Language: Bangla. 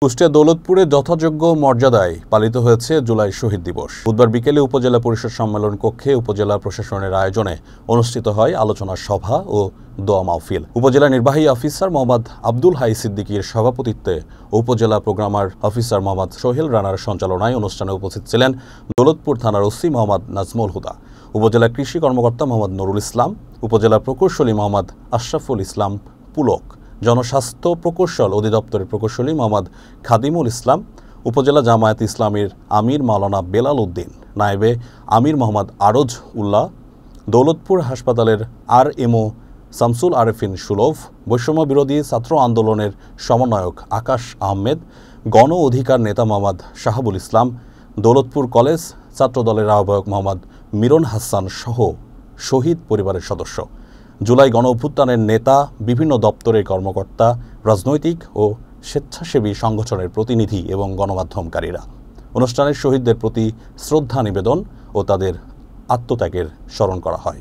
কুষ্টিয়া দৌলতপুরে যথাযোগ্য মর্যাদায় পালিত হয়েছে জুলাই শহীদ দিবস। বুধবার বিকেলে উপজেলা পরিষদ সম্মেলন কক্ষে উপজেলা প্রশাসনের আয়োজনে অনুষ্ঠিত হয় আলোচনা সভা ও দোয়া মাহফিল। উপজেলা নির্বাহী অফিসার মোহাম্মদ আব্দুল হাই সিদ্দিকীর সভাপতিত্বে উপজেলা প্রোগ্রামার অফিসার মোহাম্মদ সোহেল রানার সঞ্চালনায় অনুষ্ঠানে উপস্থিত ছিলেন দৌলতপুর থানার ওসি মোহাম্মদ নাজমুল হুদা, উপজেলা কৃষি কর্মকর্তা মোহাম্মদ নুরুল ইসলাম, উপজেলা প্রকৌশলী মোহাম্মদ আশরাফুল ইসলাম পুলক, জনস্বাস্থ্য প্রকৌশল অধিদপ্তরের প্রকৌশলী মোহাম্মদ খাদিমুল ইসলাম, উপজেলা জামায়াত ইসলামীর আমির মাওলানা বেলাল উদ্দিন, নায়েবে আমির মোহাম্মদ আরজ উল্লাহ, দৌলতপুর হাসপাতালের RMO শামসুল আরেফিন সুলভ, বৈষম্য বিরোধী ছাত্র আন্দোলনের সমন্বয়ক আকাশ আহমেদ, গণ অধিকার নেতা মোহাম্মদ শাহাবুল ইসলাম, দৌলতপুর কলেজ ছাত্রদলের আহ্বায়ক মোহাম্মদ মিরন হাসান সহ শহীদ পরিবারের সদস্য, জুলাই গণ অভ্যুত্থানের নেতা, বিভিন্ন দপ্তরের কর্মকর্তা, রাজনৈতিক ও স্বেচ্ছাসেবী সংগঠনের প্রতিনিধি এবং গণমাধ্যমকারীরা অনুষ্ঠানে শহীদদের প্রতি শ্রদ্ধা নিবেদন ও তাদের আত্মত্যাগের স্মরণ করা হয়।